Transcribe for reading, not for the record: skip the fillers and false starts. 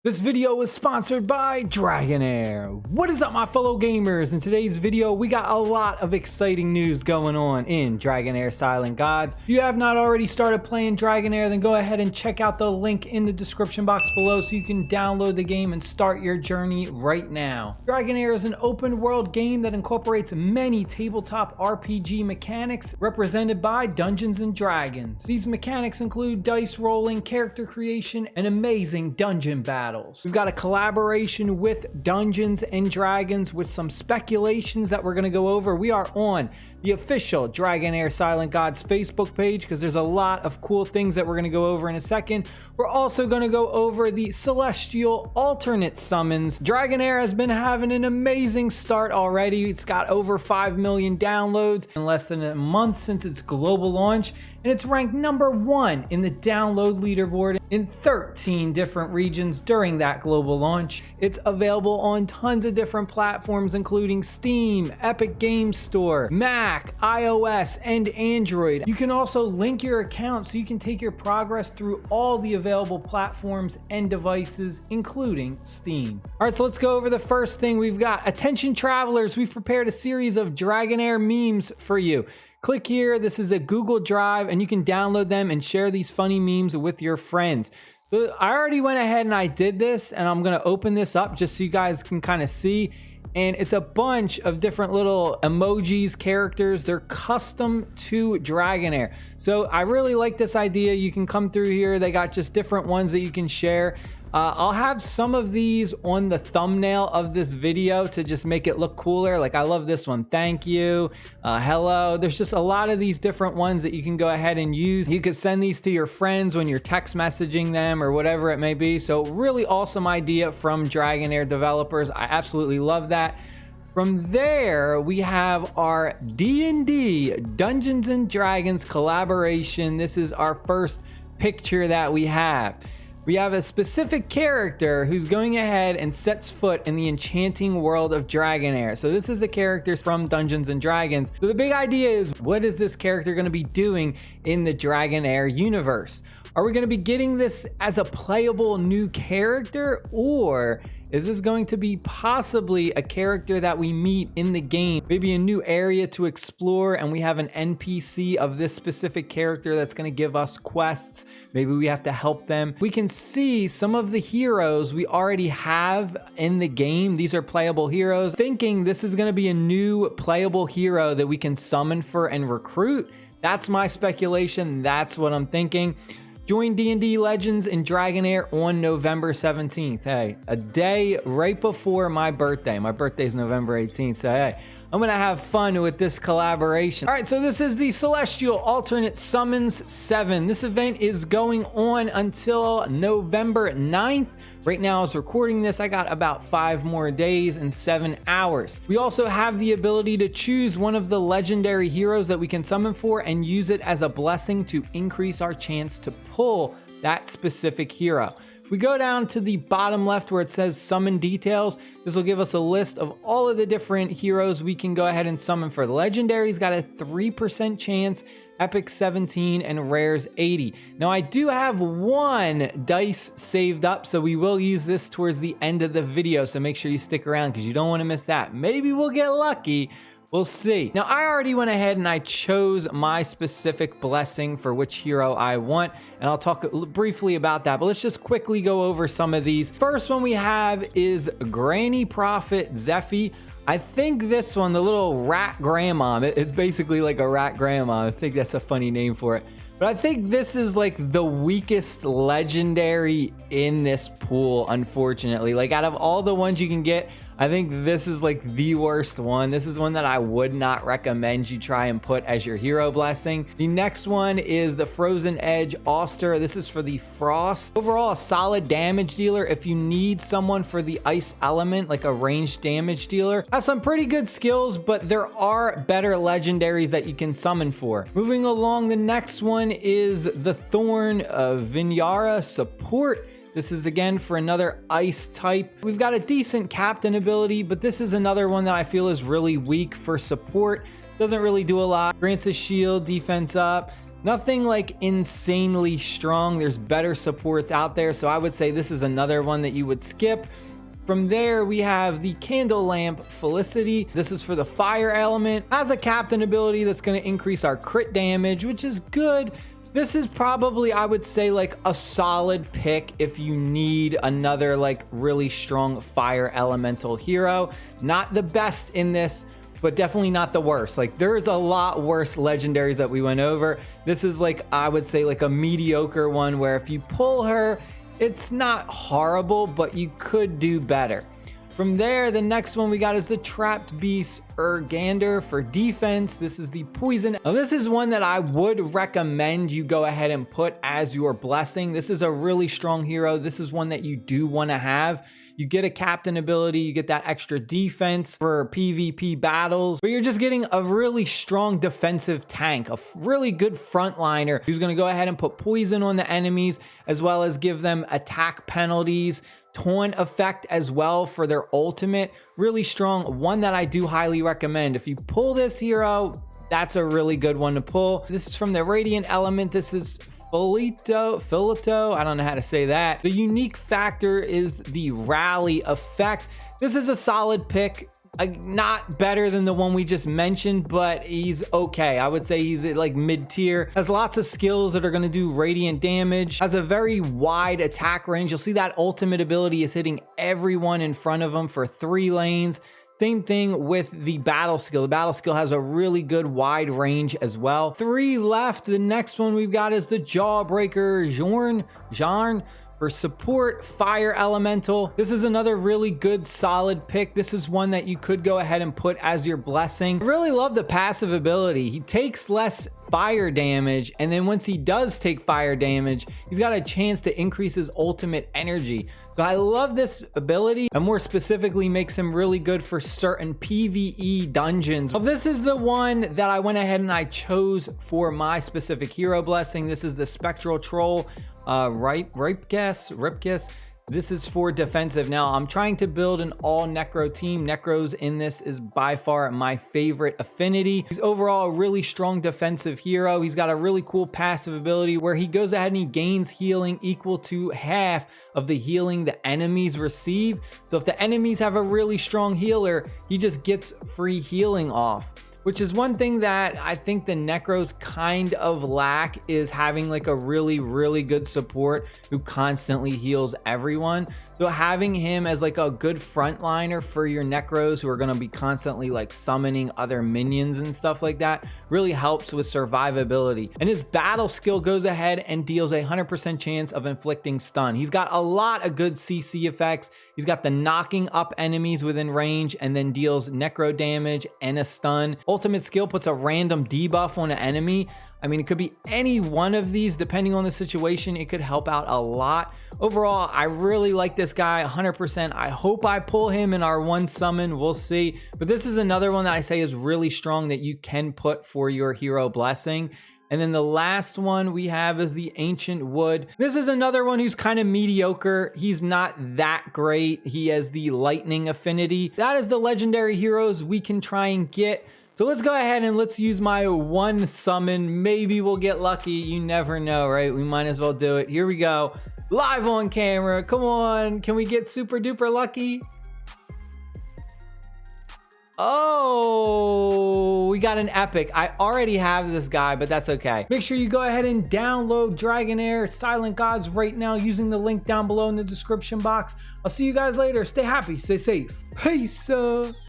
This video was sponsored by Dragonheir. What is up, my fellow gamers? In today's video, we got a lot of exciting news going on in Dragonheir Silent Gods. If you have not already started playing Dragonheir, then go ahead and check out the link in the description box below so you can download the game and start your journey right now. Dragonheir is an open world game that incorporates many tabletop RPG mechanics represented by Dungeons and Dragons. These mechanics include dice rolling, character creation, and amazing dungeon battles. We've got a collaboration with Dungeons and Dragons with some speculations that we're going to go over. We are on the official Dragonheir Silent Gods Facebook page because there's a lot of cool things that we're going to go over in a second. We're also going to go over the celestial alternate summons. Dragonheir has been having an amazing start already. It's got over 5 million downloads in less than a month since its global launch, and it's ranked #1 in the download leaderboard in 13 different regions during that global launch. It's available on tons of different platforms including Steam, Epic Games Store, Mac, iOS, and Android. You can also link your account so you can take your progress through all the available platforms and devices, including Steam. All right, so let's go over the first thing we've got. Attention travelers, we've prepared a series of Dragonheir memes for you. Click here, this is a Google Drive, and you can download them and share these funny memes with your friends. So I already went ahead and I did this, and I'm gonna open this up just so you guys can kind of see. And it's a bunch of different little emojis, characters. They're custom to Dragonheir. So I really like this idea. You can come through here. They got just different ones that you can share. I'll have some of these on the thumbnail of this video to just make it look cooler. Like I love this one. Thank you. Hello. There's just a lot of these different ones that you can go ahead and use. You could send these to your friends when you're text messaging them or whatever it may be. So really awesome idea from Dragonheir developers. I absolutely love that. From there, we have our D&D Dungeons and Dragons collaboration. This is our first picture that we have. We have a specific character who's going ahead and sets foot in the enchanting world of Dragonheir. So this is a character from Dungeons and Dragons. So the big idea is, what is this character going to be doing in the Dragonheir universe? Are we going to be getting this as a playable new character, or is this going to be possibly a character that we meet in the game? Maybe a new area to explore, and we have an NPC of this specific character that's going to give us quests. Maybe we have to help them. We can see some of the heroes we already have in the game. These are playable heroes. Thinking this is going to be a new playable hero that we can summon for and recruit. That's my speculation. That's what I'm thinking. Join D&D Legends in Dragonheir on November 17th. Hey, a day right before my birthday. My birthday's November 18th, so hey, I'm gonna have fun with this collaboration. All right, so this is the Celestial Alternate Summons 7. This event is going on until November 9th. Right now, as recording this, I got about 5 more days and 7 hours. We also have the ability to choose one of the legendary heroes that we can summon for and use it as a blessing to increase our chance to pull that specific hero. If we go down to the bottom left where it says summon details, this will give us a list of all of the different heroes we can go ahead and summon for. The legendary's got a 3% chance, epic 17, and rares 80. Now I do have 1 dice saved up, so we will use this towards the end of the video, so make sure you stick around because you don't want to miss that. Maybe we'll get lucky. We'll see. Now, I already went ahead and I chose my specific blessing for which hero I want, and I'll talk briefly about that, but let's just quickly go over some of these. First one we have is Granny Prophet Zephy. I think this one, the little rat grandma, it's basically like a rat grandma. I think that's a funny name for it. But I think this is like the weakest legendary in this pool, unfortunately. Like out of all the ones you can get, I think this is like the worst one. This is one that I would not recommend you try and put as your hero blessing. The next one is the Frozen Edge Auster. This is for the Frost. Overall, a solid damage dealer. If you need someone for the ice element, like a ranged damage dealer, has some pretty good skills, but there are better legendaries that you can summon for. Moving along, the next one is the Thorn Vinyara Support. This is again for another ice type. We've got a decent captain ability, but this is another one that I feel is really weak for support. Doesn't really do a lot. Grants a shield, defense up. Nothing like insanely strong. There's better supports out there, so I would say this is another one that you would skip. From there, we have the Candle Lamp Felicity. This is for the fire element. Has a captain ability that's going to increase our crit damage, which is good. This is probably, I would say, like a solid pick if you need another like really strong fire elemental hero. Not the best in this, but definitely not the worst. Like there's a lot worse legendaries that we went over. This is like, I would say, like a mediocre one where if you pull her, it's not horrible, but you could do better. From there, the next one we got is the Trapped Beast Urgander for defense. This is the poison. Now, this is one that I would recommend you go ahead and put as your blessing. This is a really strong hero. This is one that you do want to have. You get a captain ability, you get that extra defense for PvP battles, but you're just getting a really strong defensive tank, a really good frontliner who's going to go ahead and put poison on the enemies, as well as give them attack penalties, taunt effect as well for their ultimate. Really strong, one that I do highly recommend. If you pull this hero, that's a really good one to pull. This is from the Radiant Element. This is Philito, I don't know how to say that. The unique factor is the rally effect. This is a solid pick. Not better than the one we just mentioned, but he's okay. I would say he's at like mid-tier. Has lots of skills that are going to do radiant damage. Has a very wide attack range. You'll see that ultimate ability is hitting everyone in front of him for 3 lanes. Same thing with the battle skill. The battle skill has a really good wide range as well. 3 left. The next one we've got is the Jawbreaker Jarn for support fire elemental. This is another really good solid pick. This is one that you could go ahead and put as your blessing. I really love the passive ability. He takes less fire damage, and then once he does take fire damage, he's got a chance to increase his ultimate energy. So I love this ability, and more specifically makes him really good for certain PvE dungeons. Well, this is the one that I went ahead and I chose for my specific hero blessing. This is the Spectral Troll Ripkiss. This is for defensive. Now, I'm trying to build an all Necro team. Necros in this is by far my favorite affinity. He's overall a really strong defensive hero. He's got a really cool passive ability where he goes ahead and he gains healing equal to half of the healing the enemies receive. So if the enemies have a really strong healer, he just gets free healing off. Which is one thing that I think the Necros kind of lack, is having like a really good support who constantly heals everyone. So having him as like a good frontliner for your Necros who are going to be constantly like summoning other minions and stuff like that really helps with survivability. And his battle skill goes ahead and deals a 100% chance of inflicting stun. He's got a lot of good CC effects. He's got the knocking up enemies within range and then deals necro damage and a stun. Ultimate skill puts a random debuff on an enemy. I mean, it could be any one of these depending on the situation. It could help out a lot. Overall, I really like this guy 100%. I hope I pull him in our one summon. We'll see. But this is another one that I say is really strong that you can put for your hero blessing. And then the last one we have is the Ancient Wood. This is another one who's kind of mediocre. He's not that great. He has the lightning affinity. That is the legendary heroes we can try and get. So let's go ahead and let's use my one summon. Maybe we'll get lucky. You never know, right? We might as well do it. Here we go. Live on camera. Come on. Can we get super duper lucky? Oh, we got an epic. I already have this guy, but that's okay. Make sure you go ahead and download Dragonheir Silent Gods right now using the link down below in the description box. I'll see you guys later. Stay happy, stay safe. Peace.